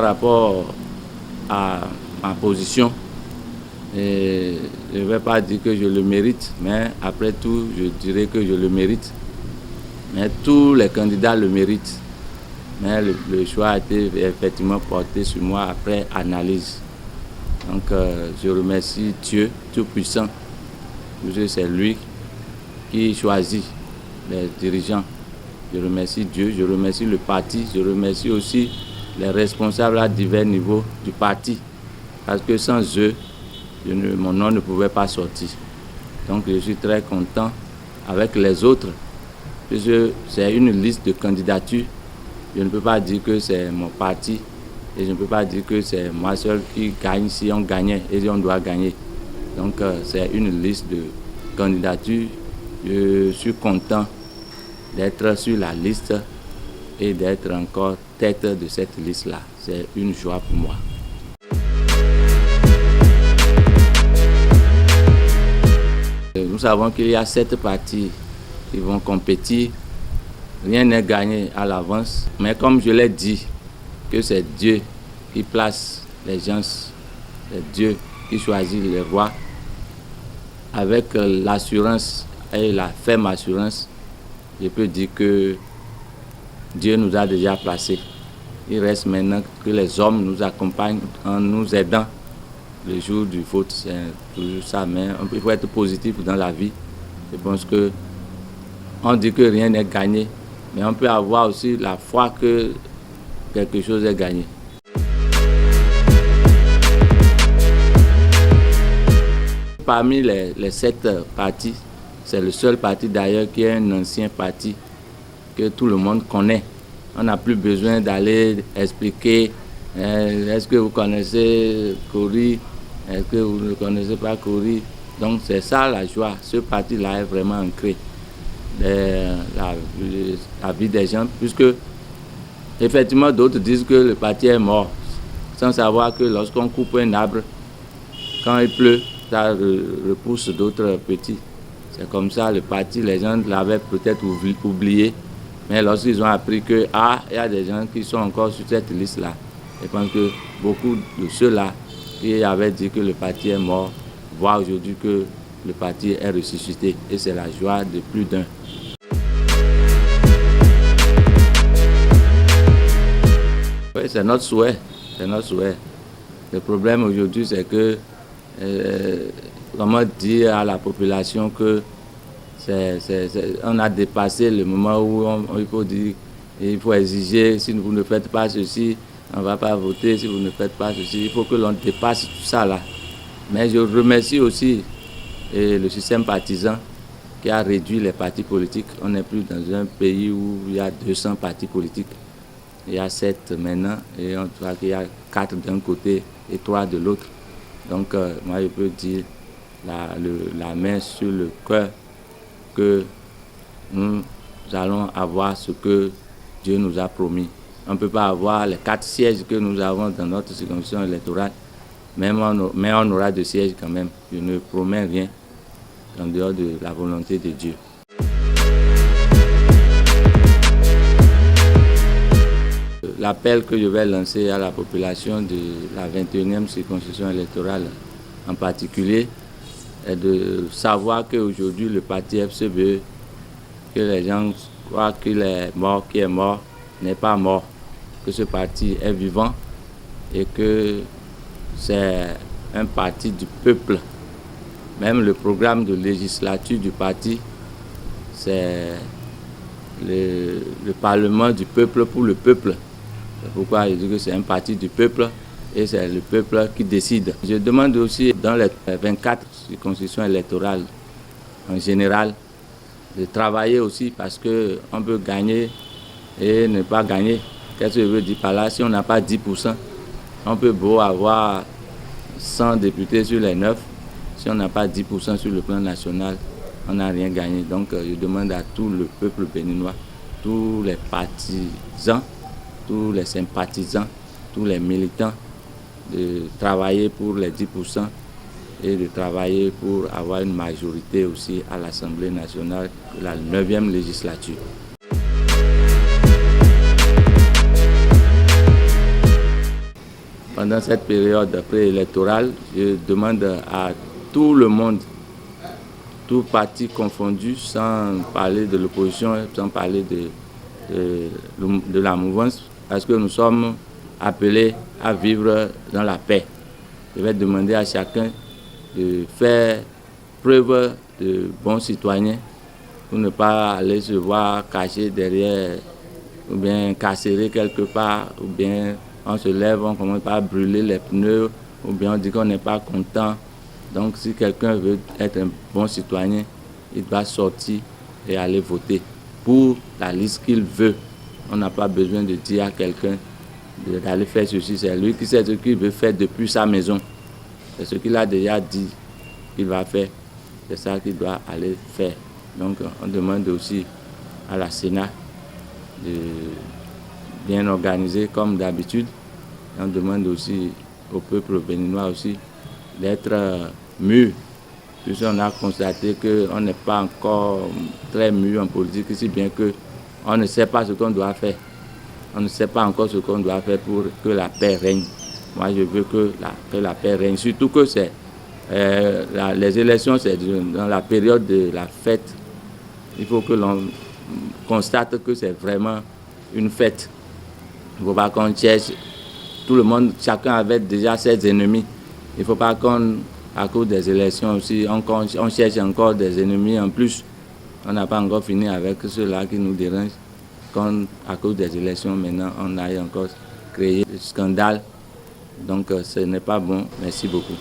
rapport à ma position, et je ne vais pas dire que je le mérite, mais après tout, je dirais que je le mérite. Mais tous les candidats le méritent. Mais le choix a été effectivement porté sur moi après analyse. Donc je remercie Dieu Tout-Puissant, parce que c'est lui qui choisit les dirigeants. Je remercie Dieu, je remercie le parti, je remercie aussi les responsables à divers niveaux du parti. Parce que sans eux, mon nom ne pouvait pas sortir. Donc je suis très content avec les autres, puisque c'est une liste de candidatures. Je ne peux pas dire que c'est mon parti et je ne peux pas dire que c'est moi seul qui gagne si on gagnait et si on doit gagner. Donc c'est une liste de candidatures. Je suis content d'être sur la liste et d'être encore tête de cette liste-là. C'est une joie pour moi. Nous savons qu'il y a 7 partis qui vont compétir. Rien n'est gagné à l'avance. Mais comme je l'ai dit, que c'est Dieu qui place les gens, c'est Dieu qui choisit les rois. Avec l'assurance et la ferme assurance, je peux dire que Dieu nous a déjà placés. Il reste maintenant que les hommes nous accompagnent en nous aidant. Le jour du vote, c'est toujours ça, mais il faut être positif dans la vie. Je pense que on dit que rien n'est gagné, mais on peut avoir aussi la foi que quelque chose est gagné. Parmi les 7 partis, c'est le seul parti d'ailleurs qui est un ancien parti que tout le monde connaît. On n'a plus besoin d'aller expliquer, est-ce que vous connaissez Kouri, est-ce que vous ne connaissez pas Kouri. Donc c'est ça la joie, ce parti-là est vraiment ancré dans la vie des gens, puisque effectivement d'autres disent que le parti est mort, sans savoir que lorsqu'on coupe un arbre, quand il pleut, ça repousse d'autres petits. C'est comme ça le parti, les gens l'avaient peut-être oublié, mais lorsqu'ils ont appris que il y a des gens qui sont encore sur cette liste-là, je pense que beaucoup de ceux-là qui avaient dit que le parti est mort voient aujourd'hui que le parti est ressuscité et c'est la joie de plus d'un. Oui, c'est notre souhait, c'est notre souhait. Le problème aujourd'hui, c'est que comment dire à la population que on a dépassé le moment où il faut dire, il faut exiger, si vous ne faites pas ceci, on ne va pas voter, si vous ne faites pas ceci. Il faut que l'on dépasse tout ça là. Mais je remercie aussi le système partisan qui a réduit les partis politiques. On n'est plus dans un pays où il y a 200 partis politiques. Il y a 7 maintenant et on voit qu'il y a 4 d'un côté et 3 de l'autre. Donc moi je peux dire la main sur le cœur que nous allons avoir ce que Dieu nous a promis. On ne peut pas avoir les 4 sièges que nous avons dans notre circonscription électorale, mais on aura 2 sièges quand même. Je ne promets rien en dehors de la volonté de Dieu. L'appel que je vais lancer à la population de la 21e circonscription électorale en particulier est de savoir qu'aujourd'hui le parti FCBE, que les gens croient qu'il est mort, qui est mort, n'est pas mort, que ce parti est vivant et que c'est un parti du peuple. Même le programme de législature du parti, c'est le Parlement du peuple pour le peuple. C'est pourquoi je dis que c'est un parti du peuple et c'est le peuple qui décide. Je demande aussi dans les 24 circonscriptions électorales en général de travailler aussi parce qu'on peut gagner et ne pas gagner. Qu'est-ce que je veux dire par là? Si on n'a pas 10%, on peut beau avoir 100 députés sur les 9. Si on n'a pas 10% sur le plan national, on n'a rien gagné. Donc je demande à tout le peuple béninois, tous les partisans, tous les sympathisants, tous les militants, de travailler pour les 10% et de travailler pour avoir une majorité aussi à l'Assemblée nationale, la 9e législature. pendant cette période préélectorale, je demande à tout le monde, tous partis confondus, sans parler de l'opposition, sans parler de la mouvance, parce que nous sommes appelés à vivre dans la paix. Je vais demander à chacun de faire preuve de bons citoyens pour ne pas aller se voir caché derrière ou bien carcéré quelque part, ou bien on se lève, on commence par brûler les pneus, ou bien on dit qu'on n'est pas content. Donc si quelqu'un veut être un bon citoyen, il doit sortir et aller voter pour la liste qu'il veut. On n'a pas besoin de dire à quelqu'un d'aller faire ceci, c'est lui qui sait ce qu'il veut faire depuis sa maison. C'est ce qu'il a déjà dit qu'il va faire, c'est ça qu'il doit aller faire. Donc on demande aussi à la Sénat de bien organiser comme d'habitude. On demande aussi au peuple béninois aussi d'être mûr. Puisqu'on a constaté qu'on n'est pas encore très mûr en politique, si bien qu'on ne sait pas ce qu'on doit faire. On ne sait pas encore ce qu'on doit faire pour que la paix règne. Moi, je veux que la paix règne. Surtout que les élections, c'est dans la période de la fête. Il faut que l'on constate que c'est vraiment une fête. Il ne faut pas qu'on cherche. Tout le monde, chacun avait déjà ses ennemis. Il ne faut pas qu'à cause des élections aussi, on cherche encore des ennemis en plus. On n'a pas encore fini avec ceux-là qui nous dérangent. À cause des élections, maintenant, on aille encore créer des scandales. Donc, ce n'est pas bon. Merci beaucoup.